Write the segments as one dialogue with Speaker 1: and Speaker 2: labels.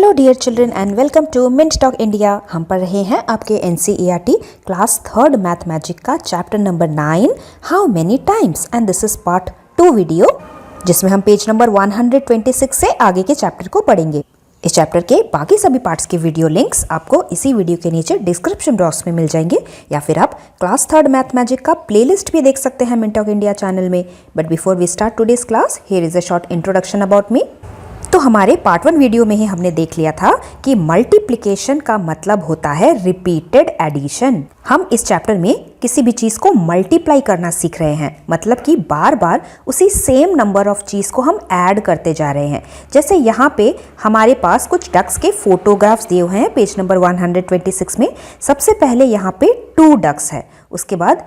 Speaker 1: Hello dear children and welcome to Mint talk India. हम पढ़ रहे हैं आपके NCERT class 3rd math magic का chapter number 9 how many times and this is part 2 video, जिसमें हम पेज नंबर 126 से आगे के चैप्टर को पढ़ेंगे। इस चैप्टर के बाकी सभी पार्ट्स के वीडियो लिंक्स आपको इसी वीडियो के नीचे डिस्क्रिप्शन बॉक्स में मिल जाएंगे, या फिर आप क्लास 3rd मैथ मैजिक का प्लेलिस्ट भी देख सकते हैं मिंट टॉक इंडिया चैनल में। But before we start today's class, here is a short introduction about me. तो हमारे पार्ट 1 वीडियो में ही हमने देख लिया था कि मल्टीप्लिकेशन का मतलब होता है रिपीटेड एडिशन। हम इस चैप्टर में किसी भी चीज को मल्टीप्लाई करना सीख रहे हैं, मतलब कि बार बार उसी सेम नंबर ऑफ चीज को हम ऐड करते जा रहे हैं। जैसे यहाँ पे हमारे पास कुछ डक्स के फोटोग्राफ्स दिए हुए हैं पेज नंबर 126 में। सबसे पहले यहाँ पे 2 डक्स है, उसके बाद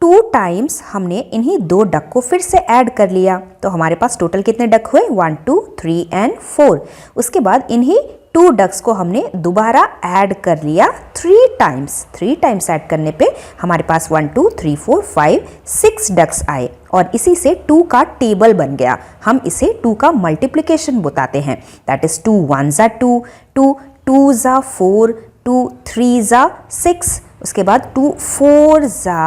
Speaker 1: 2 टाइम्स हमने इन्हीं 2 डक को फिर से ऐड कर लिया, तो हमारे पास टोटल कितने डक हुए 1 2 3 एंड 4। उसके बाद इन्हीं 2 डक्स को हमने दोबारा ऐड कर लिया 3 टाइम्स ऐड करने पे हमारे पास 1 2 3 4 5 6 डक्स आए, और इसी से 2 का टेबल बन गया। हम इसे 2 का मल्टीप्लिकेशन बताते हैं। दैट इज 2 1 ज़ा 2, 2 2 ज़ा 4, 2 3 ज़ा 6, उसके बाद 2 4 ज़ा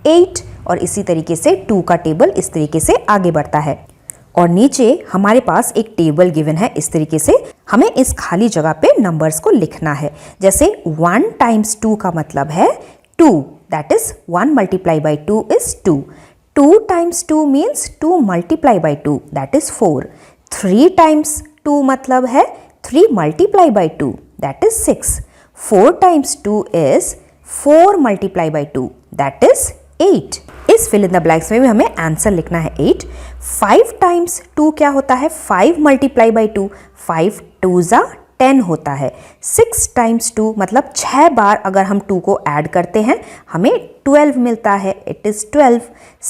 Speaker 1: 8, और इसी तरीके से 2 का टेबल इस तरीके से आगे बढ़ता है। और नीचे हमारे पास एक टेबल गिवन है, इस तरीके से हमें इस खाली जगह पे नंबर्स को लिखना है। जैसे 1 टाइम्स 2 का मतलब है 2, that is 1 multiply by 2 is 2। 2 times 2 means 2 multiply by 2, that is 4। 3 times 2 मतलब है 3 multiply by 2, that is 6। 4 times 2 is 4 multiply by 2, that is 8। इस फिल इन द ब्लैंक्स में भी हमें आंसर लिखना है 8। 5 टाइम्स 2 क्या होता है 5 मल्टीप्लाई बाई 2, 5 2 ज़ा 10 होता है। 6 टाइम्स 2 मतलब 6 बार अगर हम 2 को ऐड करते हैं हमें 12 मिलता है, इट इज़ 12।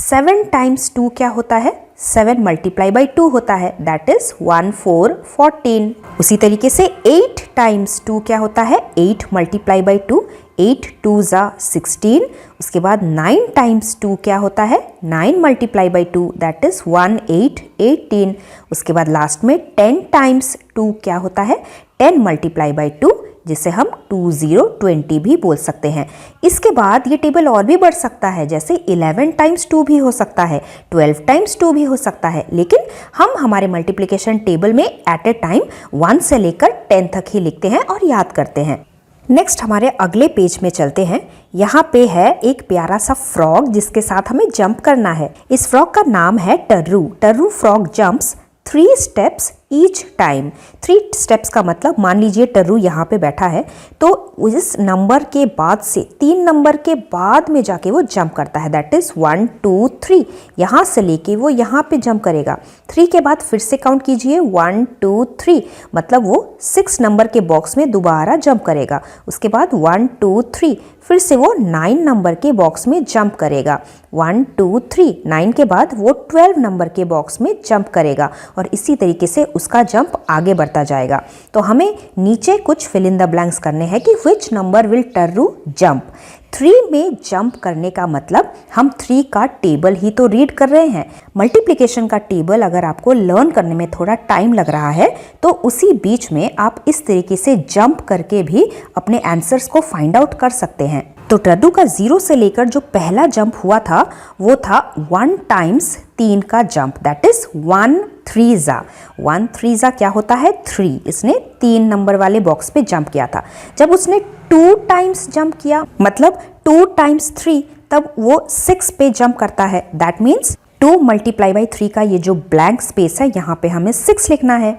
Speaker 1: 7 टाइम्स 2 क्या होता है 7 मल्टीप्लाई बाई 2 होता है, दैट इज 1 4 14। उसी तरीके से 8 टाइम्स 2 क्या होता है 8 मल्टीप्लाई बाई 2, 8 2 ज़ा 16। उसके बाद 9 टाइम्स 2 क्या होता है 9 मल्टीप्लाई बाई 2, दैट इज 1 8 18। उसके बाद लास्ट में 10 टाइम्स 2 क्या होता है 10 मल्टीप्लाई बाई 2, जिसे हम 20 20 भी बोल सकते हैं। इसके बाद ये टेबल और भी बढ़ सकता है, जैसे 11 टाइम्स 2 भी हो सकता है, 12 टाइम्स 2 भी हो सकता है, लेकिन हम हमारे मल्टीप्लिकेशन टेबल में एट ए टाइम 1 से लेकर 10 तक ही लिखते हैं और याद करते हैं। नेक्स्ट हमारे अगले पेज में चलते हैं। यहाँ पे है एक प्यारा सा फ्रॉग जिसके साथ हमें जंप करना है। इस फ्रॉग का नाम है Tarru. Tarru frog jumps 3 steps each time. 3 steps का मतलब मान लीजिए टर्रू यहाँ पे बैठा है, तो इस नंबर के बाद से 3 नंबर के बाद में जाके वो जंप करता है, दैट इज 1 2 3। यहाँ से लेके वो यहाँ पे जंप करेगा। 3 के बाद फिर से काउंट कीजिए 1 2 3, मतलब वो 6 नंबर के बॉक्स में दोबारा जंप करेगा। उसके बाद 1 2 3, फिर से वो 9 नंबर के बॉक्स में जंप करेगा। 1 2 3, 9 के बाद वो 12 नंबर के बॉक्स में जंप करेगा, और इसी तरीके से उसका जंप आगे बढ़ता जाएगा। तो हमें नीचे कुछ फिल इन द ब्लैंक्स करने हैं कि विच नंबर विल टर्रू जंप। 3 में जंप करने का मतलब हम 3 का टेबल ही तो रीड कर रहे हैं। मल्टीप्लिकेशन का टेबल अगर आपको लर्न करने में थोड़ा टाइम लग रहा है तो उसी बीच में आप इस तरीके से जंप करके भी अपने आंसर्स को फाइंड आउट कर सकते हैं। तो टर्रू का 0 से लेकर जो पहला जंप हुआ था वो था 1 टाइम्स 3 का जंप, दैट इज 1 3 ज़ा। 1 3 ज़ा क्या होता है 3। इसने 3 नंबर वाले बॉक्स पे जंप किया था। जब उसने 2 टाइम्स जंप किया, मतलब 2 टाइम्स 3, तब वो 6 पे जंप करता है, दैट मीन्स 2 मल्टीप्लाई बाई 3 का ये जो ब्लैंक स्पेस है यहाँ पे हमें 6 लिखना है।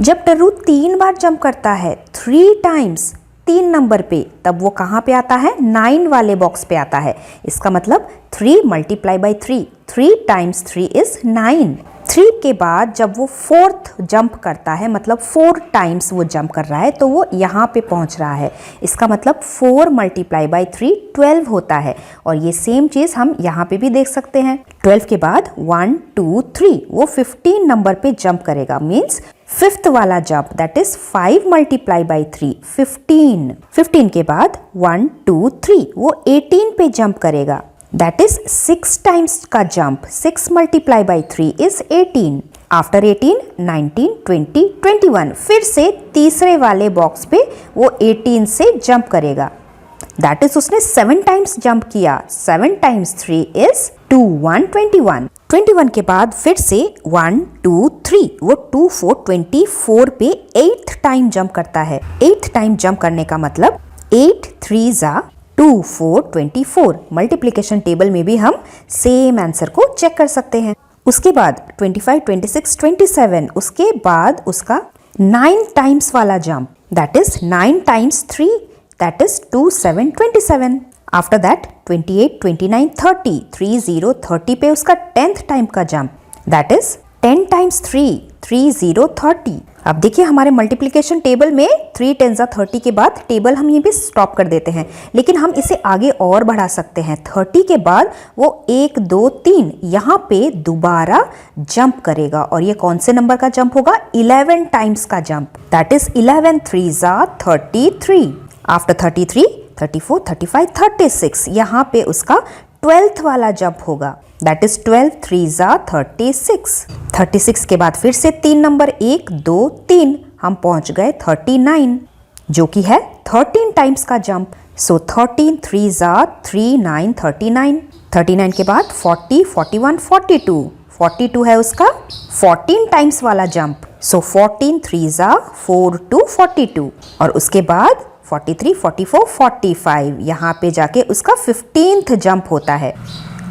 Speaker 1: जब टर्रू 3 बार जंप करता है 3 टाइम्स 3 नंबर पे, तब वो कहाँ पे आता है 9 वाले बॉक्स पे आता है। इसका मतलब 3 मल्टीप्लाई बाई 3, 3 टाइम्स 3 इज 9। 3 के बाद जब वो 4th जंप करता है, मतलब 4 टाइम्स वो जंप कर रहा है, तो वो यहाँ पे पहुँच रहा है। इसका मतलब 4 मल्टीप्लाई बाई 3 12 होता है, और ये सेम चीज़ हम यहाँ पे भी देख सकते हैं। 12 के बाद 1 2 3 वो 15 नंबर पे जंप करेगा, मीन्स 5th वाला jump, that is 5 multiply by 3 15। 15 के बाद 1 2 3 वो 18 पे जंप करेगा, दैट इज 6 टाइम्स का jump, 6 multiply by 3 is 18। After 18, 19, 20, 21 फिर से तीसरे वाले बॉक्स पे वो 18 से जंप करेगा। दैट इज उसने 7 टाइम्स जंप किया। 7 टाइम्स 3 इज 21। 21 के बाद फिर से 1, 2, 3 वो 2, 4, 24 पे 8th टाइम जंप करता है। 8th टाइम जंप करने का मतलब 8 3 जा 2, 4, 24। मल्टीप्लिकेशन टेबल में भी हम सेम आंसर को चेक कर सकते हैं। उसके बाद 25, 26, 27 उसके बाद उसका 9 टाइम्स वाला jump, that is 9 times 3, that is 2, 7, 27। After that 28, 29, 30 30 30 पे उसका 10th टाइम का जंप, दैट इज 10 टाइम्स 3 30 30। अब देखिए हमारे मल्टीप्लिकेशन टेबल में 3 10 30 के बाद टेबल हम ये भी स्टॉप कर देते हैं, लेकिन हम इसे आगे और बढ़ा सकते हैं। 30 के बाद वो 1, 2, 3 यहाँ पे दोबारा जंप करेगा और ये कौन से नंबर का जंप होगा? 11 टाइम्स का जंप, दैट इज 11 3 जा 33। आफ्टर 33, 34, 35, 36 यहाँ पे उसका 12th वाला जंप होगा, दैट इज 12 3 जा 36। 36 के बाद फिर से 3 नंबर 1, 2, 3 हम पहुंच गए 39 जो कि है 13 टाइम्स का जंप। सो 13 3 जा 39 39। 39 के बाद 40, 41, 42 42 है उसका 14 टाइम्स वाला जंप। सो 14 3 जा 4 2 42 और उसके बाद 43, 44, 45 यहाँ पे जाके उसका 15th जंप होता है,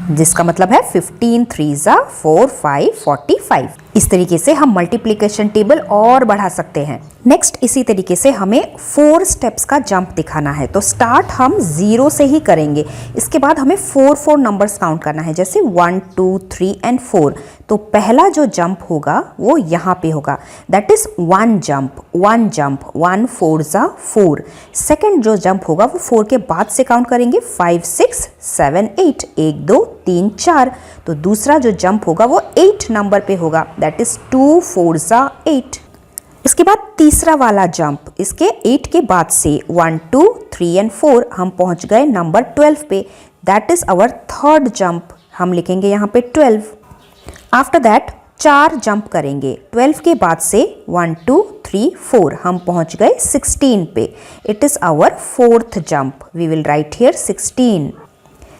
Speaker 1: जिसका मतलब है 15 3 जा 4 5 45। इस तरीके से हम मल्टीप्लिकेशन टेबल और बढ़ा सकते हैं। नेक्स्ट इसी तरीके से हमें 4 स्टेप्स का जंप दिखाना है, तो स्टार्ट हम 0 से ही करेंगे। इसके बाद हमें 4 नंबर्स काउंट करना है, जैसे 1 2 3 एंड 4। तो पहला जो जंप होगा वो यहाँ पे होगा, दैट इज 1 जंप 1 4 जा 4। सेकेंड जो जंप होगा वो 4 के बाद से काउंट करेंगे, 5 6 7 8 1 2 3 4। तो दूसरा जो जंप होगा वो 8 नंबर पे होगा, दैट इज 2 4 जा 8। इसके बाद तीसरा वाला जंप, इसके 8 के बाद से 1 2 3 एंड 4 हम पहुंच गए नंबर 12 पे, that is our third jump. हम लिखेंगे यहाँ पे 12। आफ्टर दैट 4 जंप करेंगे। 12 के बाद से 1 2 3 4 हम पहुंच गए 16 पे, it is our 4th jump. We will write here 16।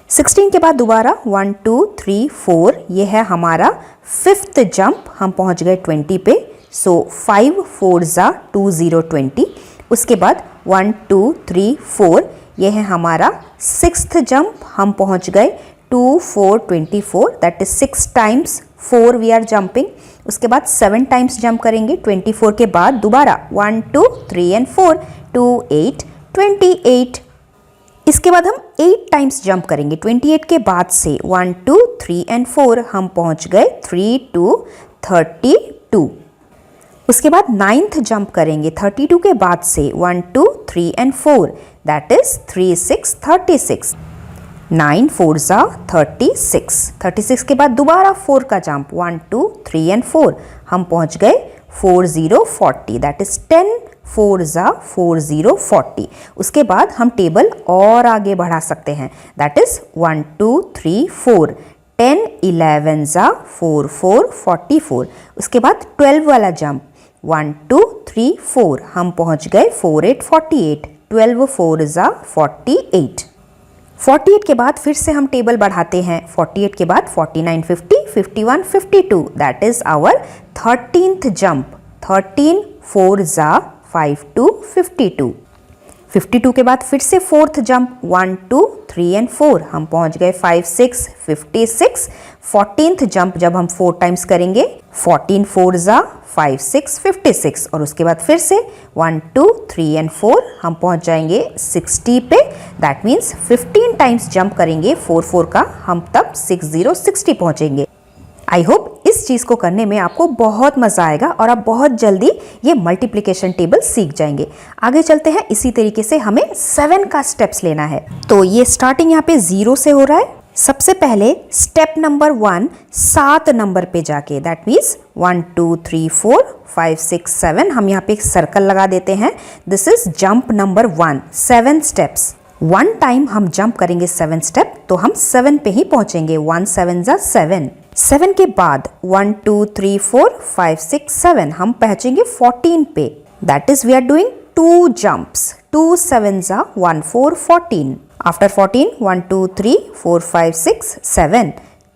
Speaker 1: 16 के बाद दोबारा 1 2 3 4 ये है हमारा 5th जंप। हम पहुंच गए 20 पे, सो 5 4 जा 20 20। उसके बाद 1 2 3 4 ये है हमारा 6th जंप। हम पहुंच गए 2 4 24, that is 6 times 4 we are jumping. उसके बाद 7 टाइम्स जंप करेंगे 24 के बाद दोबारा 1 2 3 एंड 4 2 8 28। इसके बाद हम 8 टाइम्स जंप करेंगे 28 के बाद से 1 2 3 एंड 4 हम पहुंच गए 3 2 32। उसके बाद 9th जंप करेंगे 32 के बाद से 1 2 3 एंड 4, दैट इज 3 6 36। 9 4 जा 36। 36 के बाद दोबारा 4 का जंप 1 2 3 एंड 4 हम पहुंच गए 4 0 40, दैट इज 10 4 जा 4 0 40। उसके बाद हम टेबल और आगे बढ़ा सकते हैं, दैट इज 1 2 3 4 10 11 जा 4 4 44। उसके बाद 12 वाला जंप 1 2 3 4 हम पहुंच गए 4 8 48। 12 4 जा 48। 48 के बाद फिर से हम टेबल बढ़ाते हैं। 48 के बाद 49 50 51 52, that is our 13th jump. 13 4 जा 5 2 52। 52 के बाद फिर से 4th जंप 1 2 3 एंड 4 हम पहुंच गए 5 6 56। 14th जंप जब हम 4 टाइम्स करेंगे 14 4 जा 5 6 56 और उसके बाद फिर से 1 2 3 एंड 4 हम पहुंच जाएंगे 60 पे, दैट मीन्स 15 टाइम्स जंप करेंगे 4 4 का, हम तब 60 60 पहुंचेंगे। आई होप इस चीज़ को करने में आपको बहुत मज़ा आएगा और आप बहुत जल्दी ये मल्टीप्लिकेशन टेबल सीख जाएंगे। आगे चलते हैं, इसी तरीके से हमें 7 का स्टेप्स लेना है। तो ये स्टार्टिंग यहाँ पे 0 से हो रहा है। सबसे पहले स्टेप नंबर 1 7 नंबर पे जाके, दैट मीन्स 1 2 3 4 5 6 7 हम यहाँ पे एक सर्कल लगा देते हैं। This is jump number 1, 7 steps. 1 time हम जंप करेंगे 7 स्टेप, तो हम 7 पे ही पहुंचेंगे। 1 7 जा 7। 7 के बाद 1 2 3 4 5 6 7 हम पहुंचेंगे 14 पे। That is we are doing 2 jumps. 2 7s are 1 4 14। After 14 1 2 3 4 5 6 7।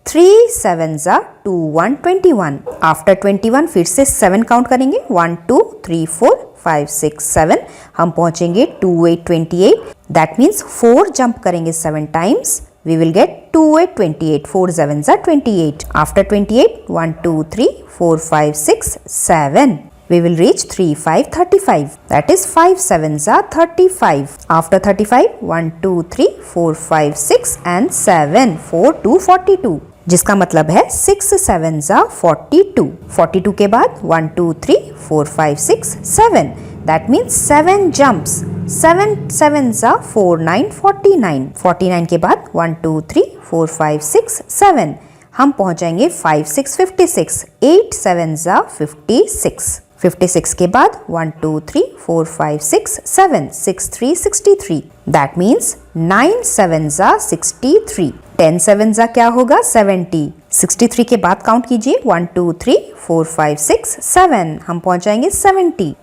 Speaker 1: 3 7s are 2 1 21। After 21 फिर से 7 काउंट करेंगे 1 2 3 4 5 6 7। हम पहुंचेंगे 2 8 28। दैट मीन्स 4 जंप करेंगे 7 times. We will get 2 8 28. 4 7s are 28. After 28, 1 2 3 4 5 6 7. We will reach 3 5 35. That is 5 7s are 35. After 35, 1 2 3 4 5 6 and 7. 4 2 42. जिसका मतलब है 6 7s are 42. 42 के बाद 1 2 3 4 5 6 7. That means 7 jumps. 7 7s are 4 9 49। 49 के बाद 1 2 3 4 5 6 7। हम पहुंच जाएंगे 5 6 56। 8 7s are 56। 56 के बाद 1 2 3 4 5 6 7। 6 3 63। That means 9 7s are 63। 10 7s are क्या होगा 70। 63 के बाद काउंट कीजिए 1 2 3 4 5 6 7। हम पहुंच जाएंगे 70।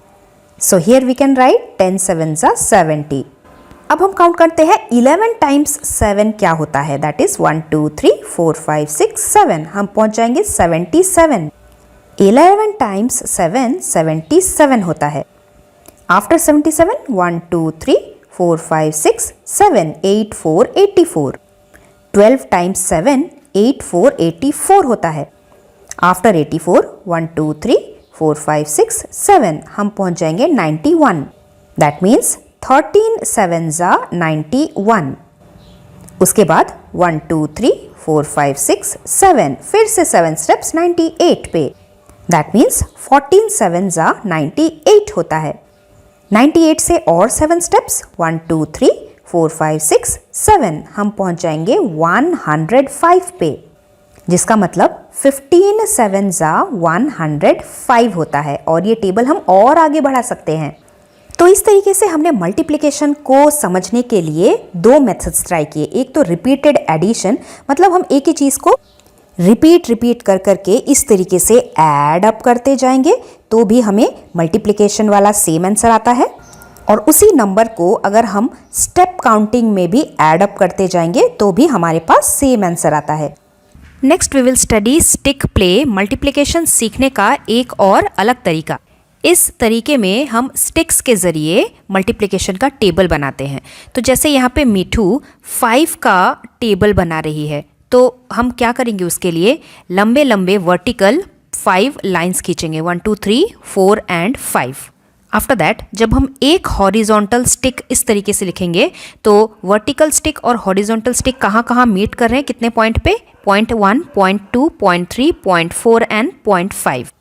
Speaker 1: So here we can write 10 7s are 70। अब हम काउंट करते हैं 11 टाइम्स 7 क्या होता है। That is 1 2 3 4 5 6 7। हम पहुंच जाएंगे 77। 11 टाइम्स 7 77 होता है। आफ्टर 77 1 2 3 4 5 6 7 8 4 84। 12 टाइम्स 7 8 4 84 होता है। आफ्टर 84 1 2 3 4 5 6 7। हम पहुंच जाएंगे 91। That means 13 7s are 91। उसके बाद 1 2 3 4 5 6 7। फिर से 7 स्टेप्स 98 पे। दैट मीन्स 14 7s are 98 होता है। 98 से और 7 स्टेप्स 1 2 3 4 5 6 7। हम पहुंच जाएंगे 105 पे, जिसका मतलब 15 7s are 105 होता है। और ये टेबल हम और आगे बढ़ा सकते हैं। तो इस तरीके से हमने मल्टीप्लिकेशन को समझने के लिए 2 मेथड्स ट्राई किए। एक तो रिपीटेड एडिशन, मतलब हम एक ही चीज़ को रिपीट कर करके इस तरीके से ऐड अप करते जाएंगे तो भी हमें मल्टीप्लिकेशन वाला सेम आंसर आता है। और उसी नंबर को अगर हम स्टेप काउंटिंग में भी ऐड अप करते जाएंगे तो भी हमारे पास सेम आंसर आता है। Next we will study stick play, multiplication सीखने का एक और अलग तरीका। इस तरीके में हम स्टिक्स के ज़रिए मल्टीप्लिकेशन का टेबल बनाते हैं। तो जैसे यहाँ पे मीठू 5 का टेबल बना रही है, तो हम क्या करेंगे उसके लिए लंबे लंबे वर्टिकल 5 लाइंस खींचेंगे 1 2 3 4 एंड 5। आफ्टर दैट जब हम एक हॉरिजॉन्टल स्टिक इस तरीके से लिखेंगे तो वर्टिकल स्टिक और हॉरिजॉन्टल स्टिक कहाँ कहाँ मीट कर रहे हैं, कितने पॉइंट पे, point 1, point 2, point 3, point 4 and point 5।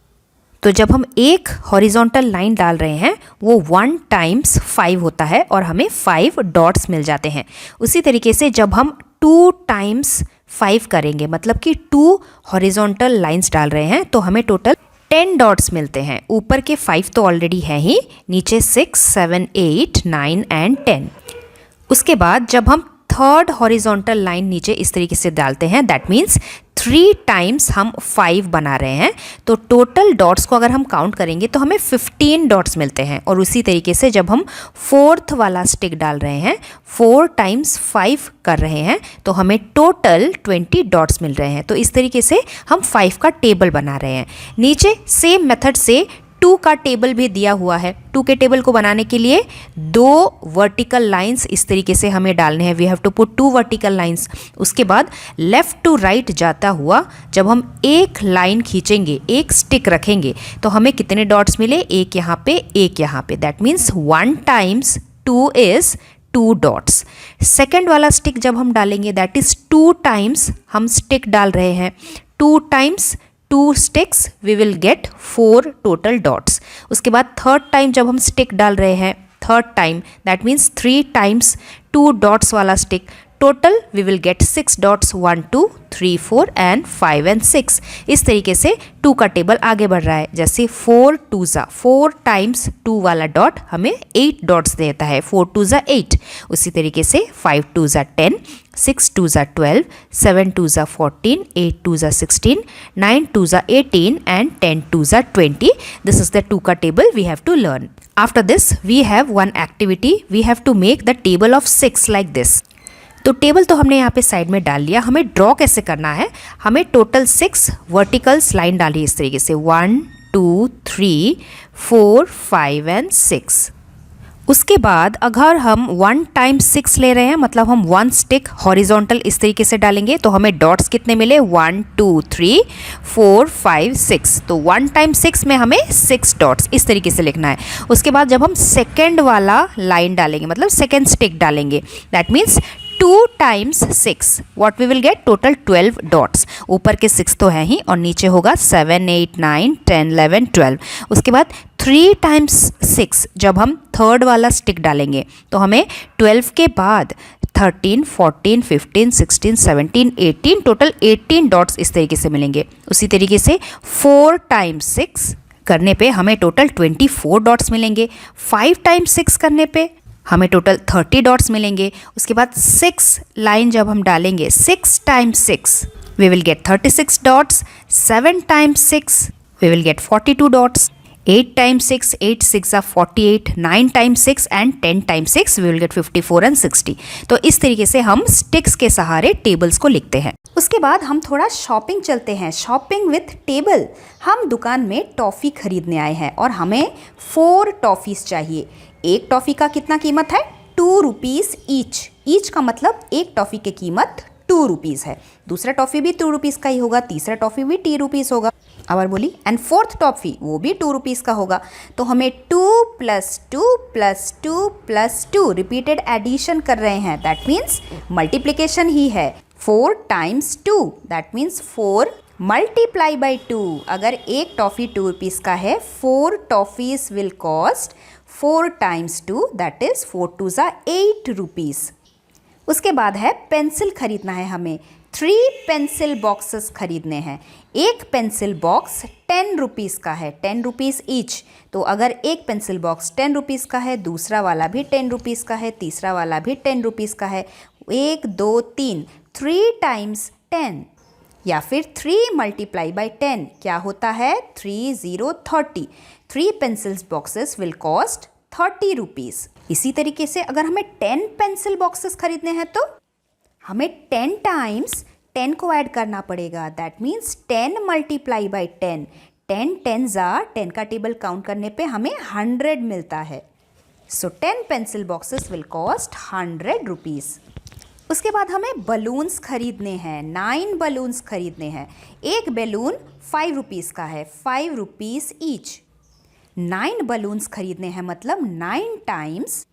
Speaker 1: तो जब हम एक हॉरिजॉन्टल लाइन डाल रहे हैं वो 1 टाइम्स 5 होता है और हमें 5 डॉट्स मिल जाते हैं। उसी तरीके से जब हम 2 टाइम्स 5 करेंगे, मतलब कि 2 हॉरिजॉन्टल लाइंस डाल रहे हैं, तो हमें टोटल 10 डॉट्स मिलते हैं। ऊपर के 5 तो ऑलरेडी है ही, नीचे 6 7 8 9 एंड 10। उसके बाद जब हम थर्ड हॉरिजॉन्टल लाइन नीचे इस तरीके से डालते हैं, दैट मीन्स 3 टाइम्स हम 5 बना रहे हैं, तो टोटल डॉट्स को अगर हम काउंट करेंगे तो हमें 15 डॉट्स मिलते हैं। और उसी तरीके से जब हम फोर्थ वाला स्टिक डाल रहे हैं, 4 टाइम्स 5 कर रहे हैं, तो हमें टोटल 20 डॉट्स मिल रहे हैं। तो इस तरीके से हम 5 का टेबल बना रहे हैं। नीचे सेम मेथड से 2 का टेबल भी दिया हुआ है। 2 के टेबल को बनाने के लिए 2 वर्टिकल लाइंस इस तरीके से हमें डालने हैं। We have to put 2 vertical lines. उसके बाद लेफ़्ट टू राइट जाता हुआ जब हम एक लाइन खींचेंगे, एक स्टिक रखेंगे, तो हमें कितने डॉट्स मिले, एक यहाँ पे, एक यहाँ पे। That means 1 times 2 is 2 dots. Second वाला स्टिक जब हम डालेंगे, दैट इज़ 2 टाइम्स हम स्टिक डाल रहे हैं। 2 times 2 sticks we will get 4 total dots। उसके बाद थर्ड टाइम जब हम स्टिक डाल रहे हैं, third time that means 3 times 2 dots वाला stick, total we will get 6 dots 1 2 3 4 and 5 and 6। इस तरीके से 2 का टेबल आगे बढ़ रहा है। जैसे 4 2 ज़ा 4 टाइम्स 2 वाला डॉट हमें 8 डॉट्स देता है, 4 2 ज़ा 8। उसी तरीके से 5 2 ज़ा 10, 6 2 ज़ा 12, 7 2 ज़ा 14, 8 2 ज़ा 16, 9 2 ज़ा 18 and 10 2 ज़ा 20। This is the 2 का table we have to learn. After this we have one activity. We have to make the table of 6 like this. तो टेबल तो हमने यहाँ पे साइड में डाल लिया। हमें ड्रॉ कैसे करना है, हमें टोटल 6 वर्टिकल्स लाइन डाली इस तरीके से 1 2 3 4 5 एंड 6। उसके बाद अगर हम 1 टाइम्स 6 ले रहे हैं, मतलब हम 1 स्टिक हॉरिजॉन्टल इस तरीके से डालेंगे, तो हमें डॉट्स कितने मिले 1 2 3 4 5 6। तो 1 टाइम्स 6 में हमें 6 डॉट्स इस तरीके से लिखना है। उसके बाद जब हम सेकेंड वाला लाइन डालेंगे, मतलब सेकेंड स्टिक डालेंगे, that means 2 times 6 what we will get total 12 dots. ऊपर के 6 तो है ही और नीचे होगा 7 8 9 10 11 12। उसके बाद 3 टाइम्स 6 जब हम थर्ड वाला स्टिक डालेंगे तो हमें 12 के बाद 13 14 15 16 17 18 टोटल 18 डॉट्स इस तरीके से मिलेंगे। उसी तरीके से 4 टाइम्स 6 करने पे हमें टोटल 24 डॉट्स मिलेंगे। 5 टाइम्स 6 करने पे हमें टोटल 30 डॉट्स मिलेंगे। उसके बाद 6 लाइन जब हम डालेंगे 6 times 6 we will get 36 dots. 7 times 6 we will get 42 dots. 8 times 6 8 6 are 48, 9 times 6 and 10 times 6 we will get 54 and 60। तो इस तरीके से हम स्टिक्स के सहारे टेबल्स को लिखते हैं। उसके बाद हम थोड़ा शॉपिंग चलते हैं, शॉपिंग विथ टेबल। हम दुकान में टॉफ़ी खरीदने आए हैं और हमें 4 टॉफ़ीज़ चाहिए। एक टॉफ़ी का कितना कीमत है 2 रुपीज़ ईच। ईच का मतलब एक टॉफ़ी की कीमत 2 रुपीज़ है। दूसरा टॉफ़ी भी 2 रुपीज़ का ही होगा, तीसरा टॉफ़ी भी 2 रुपीज़ होगा। आवर बोली एंड फोर्थ टॉफ़ी वो भी 2 रुपीज़ का होगा। तो हमें 2 + 2 + 2 + 2 रिपीटेड एडिशन कर रहे हैं, दैट मीन्स मल्टीप्लिकेशन ही है। 4 times 2 that means 4 multiply by 2। अगर एक टॉफ़ी 2 रुपीज़ का है, 4 toffees will cost 4 times 2 that is 4 2 ज़ा 8 रुपीज़। उसके बाद है पेंसिल खरीदना है हमें। 3 पेंसिल बॉक्सेस खरीदने हैं। एक पेंसिल बॉक्स 10 रुपीज़ का है, 10 रुपीज़ ईच। तो अगर एक पेंसिल बॉक्स 10 रुपीज़ का है, दूसरा वाला भी 10 रुपीज़ का है, तीसरा वाला भी 10 रुपीज़ का है, 1 2 3 3 टाइम्स 10 या फिर 3 मल्टीप्लाई बाई 10 क्या होता है 3 0 30। 3 pencils boxes will cost 30 rupees. इसी तरीके से अगर हमें 10 पेंसिल बॉक्सेस खरीदने हैं तो हमें 10 टाइम्स 10 को ऐड करना पड़ेगा, दैट मीन्स 10 मल्टीप्लाई बाई 10। 10 10 ज़ा 10 का टेबल काउंट करने पे हमें 100 मिलता है। सो 10 pencil boxes will cost 100 rupees. उसके बाद हमें बलून्स खरीदने हैं, 9 बलून्स खरीदने हैं। एक बैलून 5 रुपीज़ का है, 5 रुपीज़ ईच। 9 बलून्स खरीदने हैं, मतलब 9 टाइम्स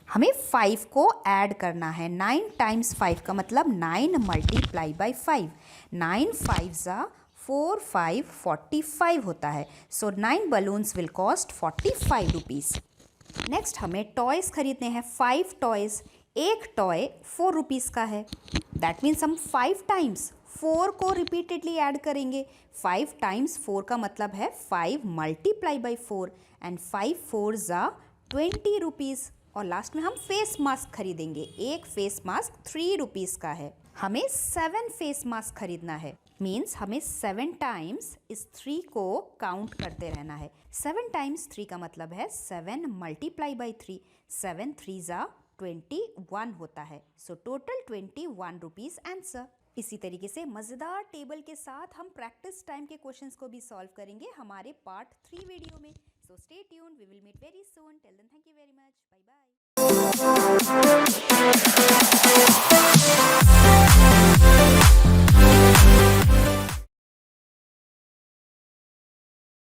Speaker 1: हमें 5 को ऐड करना है। 9 टाइम्स 5 का मतलब 9 मल्टीप्लाई बाई 5। 9 5 ज़ा 4 5 45 होता है। सो 9 balloons will cost 45 rupees. Next हमें टॉयज़ खरीदने हैं, 5 टॉयज़। एक टॉय 4 रुपीज़ का है, दैट मीन्स हम 5 टाइम्स 4 को रिपीटेडली ऐड करेंगे। 5 टाइम्स 4 का मतलब है 5 मल्टीप्लाई बाई 4 एंड 5 4 ज़ा 20 रुपीज़। और लास्ट में हम फेस मास्क खरीदेंगे। एक फेस मास्क 3 रुपीज़ का है। हमें 7 फेस मास्क खरीदना है, मीन्स हमें 7 टाइम्स इस 3 को काउंट करते रहना है। 7 टाइम्स 3 का मतलब है 7 मल्टीप्लाई बाई 3। 7 3 ज़ा 21 होता है। So total 21 rupees answer. इसी तरीके से मज़ेदार टेबल के साथ हम प्रैक्टिस टाइम के क्वेश्चंस को भी सॉल्व करेंगे हमारे पार्ट 3 वीडियो में। So stay tuned, we will meet very soon. Till then thank you very much, bye bye.